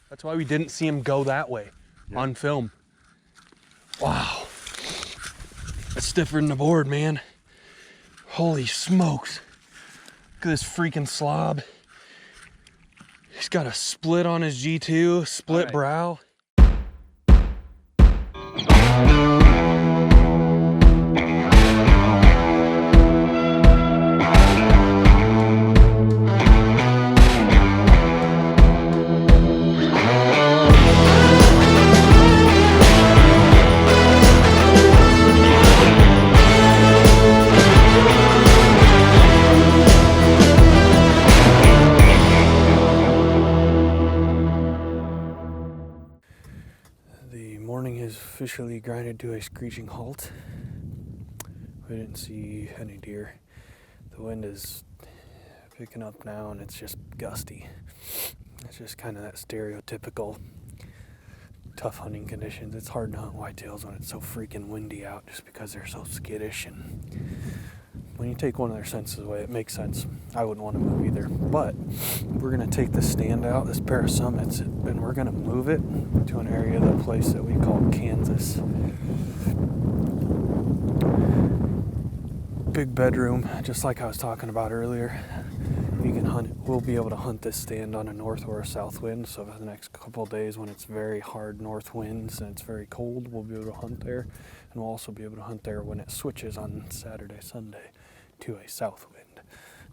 That's why we didn't see him go that way on film. Wow. It's stiffer than the board, man. Holy smokes. Look at this freaking slob. He's got a split on his G2, split brow. The morning has officially grinded to a screeching halt. We didn't see any deer. The wind is picking up now and it's just gusty. It's just kind of that stereotypical tough hunting conditions. It's hard to hunt whitetails when it's so freaking windy out just because they're so skittish, and when you take one of their senses away, it makes sense. I wouldn't want to move either. But we're going to take this stand out, this pair of summits, and we're going to move it to an area of the place that we call Kansas. Big bedroom, just like I was talking about earlier. You can hunt. We'll be able to hunt this stand on a north or a south wind. So for the next couple of days, when it's very hard north winds and it's very cold, we'll be able to hunt there. And we'll also be able to hunt there when it switches on Saturday, Sunday to a south wind.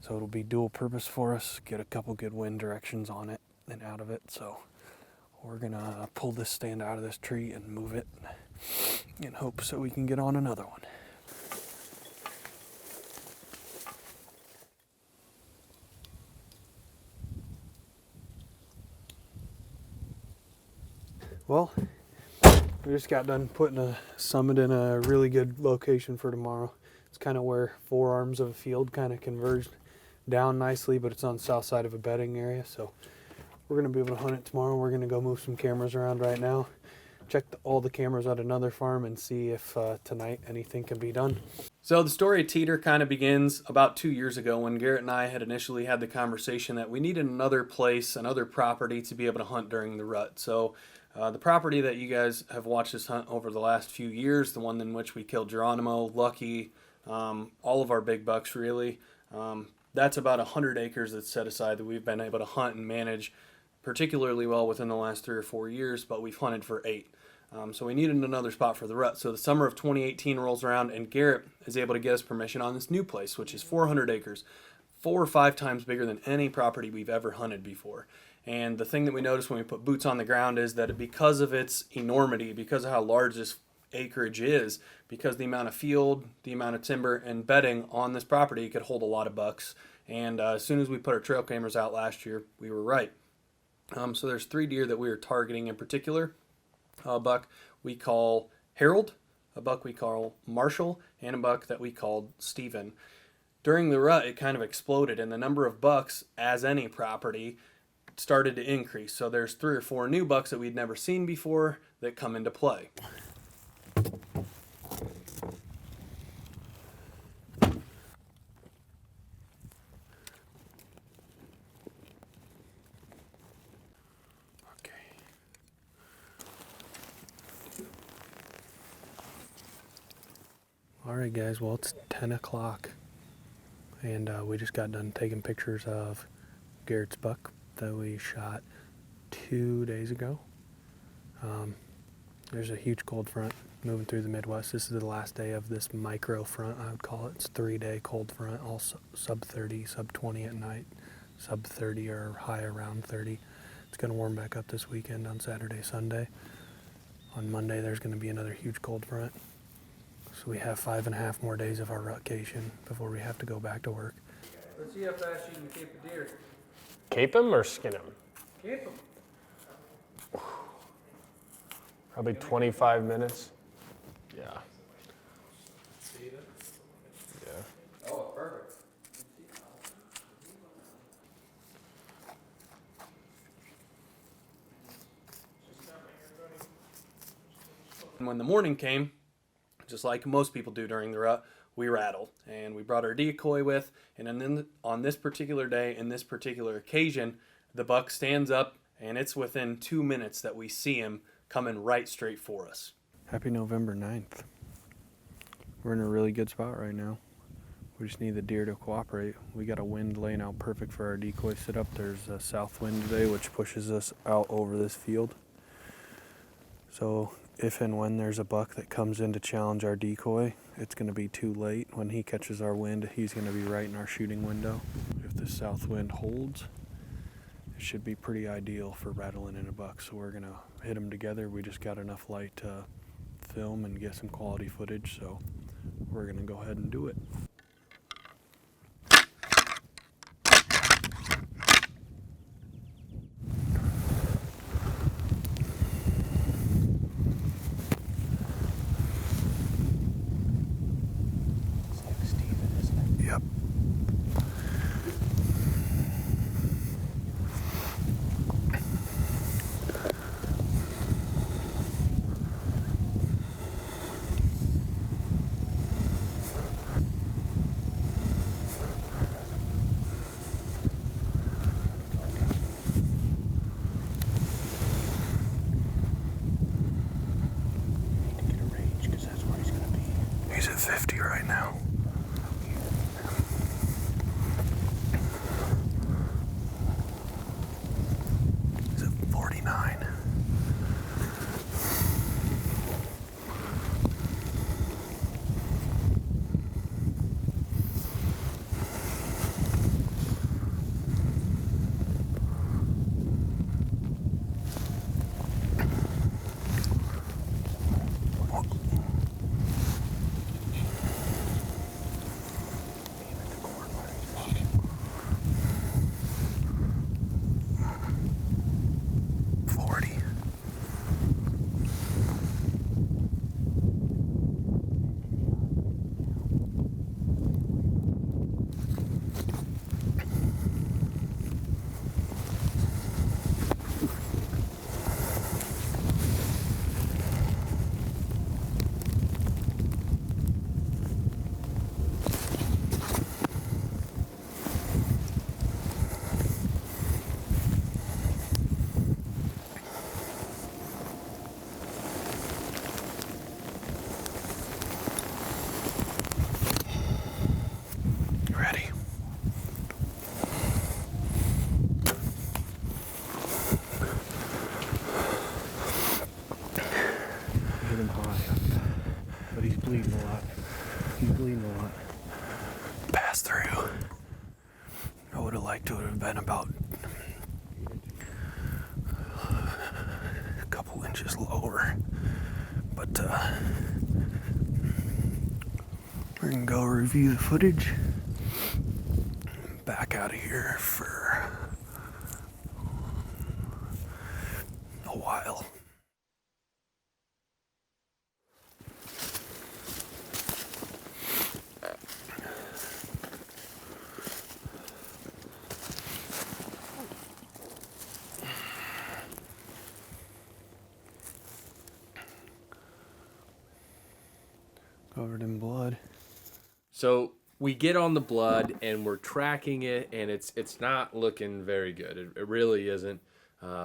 So it'll be dual purpose for us. Get a couple good wind directions on it and out of it. So we're gonna pull this stand out of this tree and move it in hopes that we can get on another one. Well, we just got done putting a summit in a really good location for tomorrow. It's kind of where four arms of a field kind of converged down nicely, but it's on the south side of a bedding area. So we're going to be able to hunt it tomorrow. We're going to go move some cameras around right now. Check all the cameras at another farm and see if tonight anything can be done. So the story of Teeter kind of begins about 2 years ago when Garrett and I had initially had the conversation that we needed another place, another property to be able to hunt during the rut. So the property that you guys have watched us hunt over the last few years, the one in which we killed Geronimo, Lucky, all of our big bucks really, that's about 100 acres that's set aside that we've been able to hunt and manage particularly well within the last 3 or 4 years, but we've hunted for 8. So we needed another spot for the rut. So the summer of 2018 rolls around and Garrett is able to get us permission on this new place, which is 400 acres, 4 or 5 times bigger than any property we've ever hunted before. And the thing that we noticed when we put boots on the ground is that because of its enormity, because of how large this acreage is, because the amount of field, the amount of timber and bedding on this property could hold a lot of bucks. And as soon as we put our trail cameras out last year, we were right. So there's 3 deer that we are targeting in particular. A buck we call Harold, a buck we call Marshall, and a buck that we called Steven. During the rut, it kind of exploded, and the number of bucks, as any property, started to increase. So there's 3 or 4 new bucks that we'd never seen before that come into play. Alright guys, well it's 10 o'clock and we just got done taking pictures of Garrett's buck that we shot 2 days ago. There's a huge cold front moving through the Midwest. This is the last day of this micro front, I would call it. It's a 3-day cold front, all sub 30, sub 20 at night, sub 30 or high around 30. It's going to warm back up this weekend on Saturday, Sunday. On Monday there's going to be another huge cold front. So we have 5.5 more days of our rutcation before we have to go back to work. Let's see how fast you can cape a deer. Cape him or skin him? Cape him. Probably 25 minutes. Yeah. See that? Yeah. Oh, perfect. And when the morning came, just like most people do during the rut, we rattled. And we brought our decoy with, and then on this particular day, in this particular occasion, the buck stands up and it's within 2 minutes that we see him coming right straight for us. Happy November 9th. We're in a really good spot right now. We just need the deer to cooperate. We got a wind laying out perfect for our decoy setup. There's a south wind today, which pushes us out over this field. So if and when there's a buck that comes in to challenge our decoy, it's going to be too late. When he catches our wind, he's going to be right in our shooting window. If the south wind holds, it should be pretty ideal for rattling in a buck. So we're going to hit them together. We just got enough light to film and get some quality footage. So we're going to go ahead and do it. Yep. He's at 50 right now. He's at 49. Ready. Hit him high, but he's bleeding a lot. He's bleeding a lot. Pass through. I would have liked to have been about a couple inches lower, but we're gonna go review the footage. Back out of here for a while. Covered in blood. So we get on the blood and we're tracking it, and it's not looking very good. It really isn't.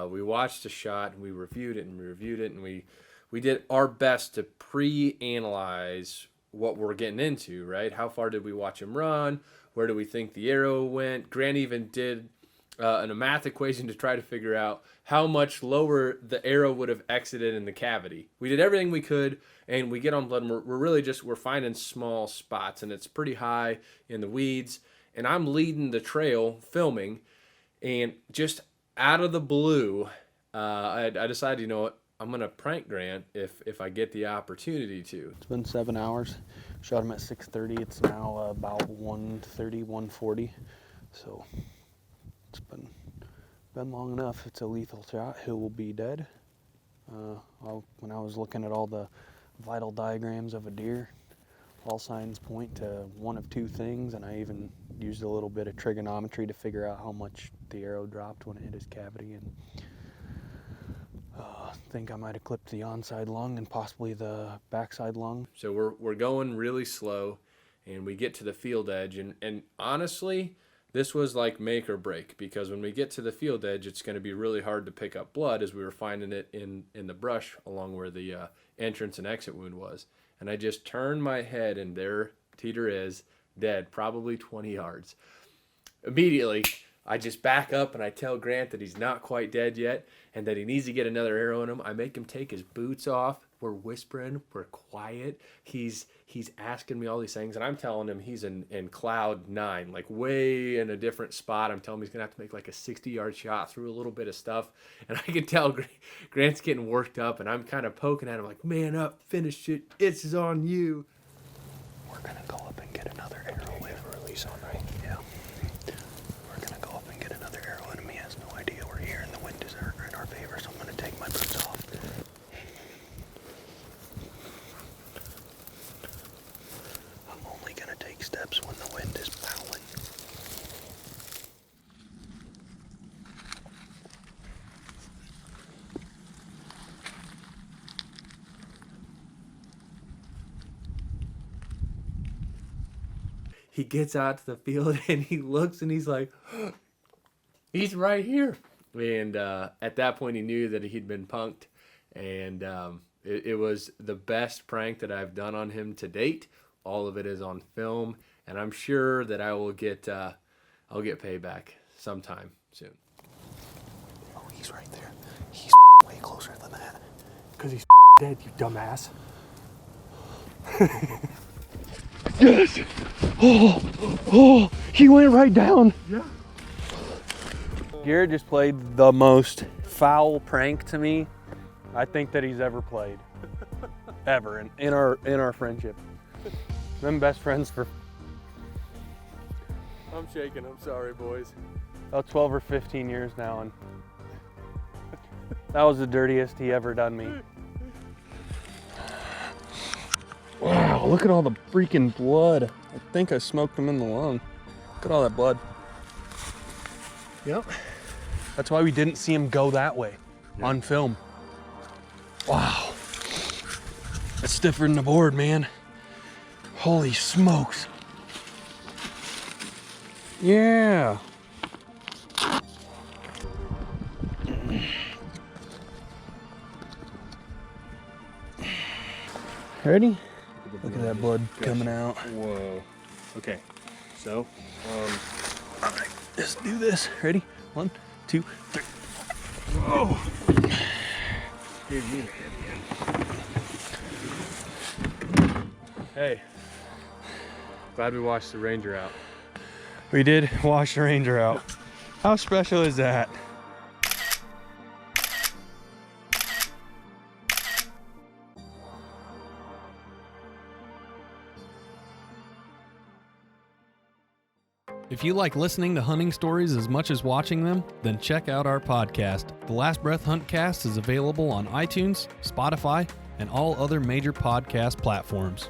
We watched a shot and we reviewed it and we did our best to pre-analyze what we're getting into, right? How far did we watch him run? Where do we think the arrow went? Grant even did a math equation to try to figure out how much lower the arrow would have exited in the cavity. We did everything we could, and we get on blood, and we're really just, we're finding small spots, and it's pretty high in the weeds, and I'm leading the trail filming, and just out of the blue, I decided, you know what, I'm going to prank Grant if I get the opportunity to. It's been 7 hours. Shot him at 6:30. It's now about 1:30, 1:40. So it's been long enough. It's a lethal shot. He will be dead. When I was looking at all the vital diagrams of a deer, all signs point to one of two things, and I even used a little bit of trigonometry to figure out how much the arrow dropped when it hit his cavity, and I think I might have clipped the onside lung and possibly the backside lung. So we're going really slow, and we get to the field edge, and honestly, this was like make or break, because when we get to the field edge, it's going to be really hard to pick up blood, as we were finding it in the brush along where the entrance and exit wound was. And I just turned my head, and there Teeter is, dead, probably 20 yards. Immediately, I just back up and I tell Grant that he's not quite dead yet and that he needs to get another arrow in him. I make him take his boots off. We're whispering. We're quiet. He's asking me all these things, and I'm telling him he's in cloud 9, like way in a different spot. I'm telling him he's going to have to make like a 60-yard shot through a little bit of stuff. And I can tell Grant's getting worked up, and I'm kind of poking at him like, man up, finish it. It's on you. We're going to go up and get another arrow in. Release on, right? Yeah. We're going to go up and get another arrow in him. He has no idea we're here, and the wind is in our favor, so I'm going to take my boots off. I'm only going to take steps when the wind is howling. He gets out to the field and he looks and he's like, he's right here. And at that point, he knew that he'd been punked. And it was the best prank that I've done on him to date. All of it is on film. And I'm sure that I will get, I'll get payback sometime soon. Oh, he's right there. He's way closer than that. Because he's dead, you dumbass. Yes! Oh, he went right down. Yeah. Garrett just played the most foul prank to me I think that he's ever played. Ever in our friendship. Been best friends for I'm shaking. I'm sorry, boys. about 12 or 15 years now, and that was the dirtiest he ever done me. Wow, look at all the freaking blood. I think I smoked him in the lung. Look at all that blood. Yep. That's why we didn't see him go that way on film. Wow. That's stiffer than the board, man. Holy smokes. Yeah. Ready? Look at that blood coming out. Whoa. Okay. So, All right, let's do this. Ready? 1, 2, 3. Oh. give me Hey, glad we washed the Ranger out. We did wash the Ranger out. How special is that? If you like listening to hunting stories as much as watching them, then check out our podcast. The Last Breath Huntcast is available on iTunes, Spotify, and all other major podcast platforms.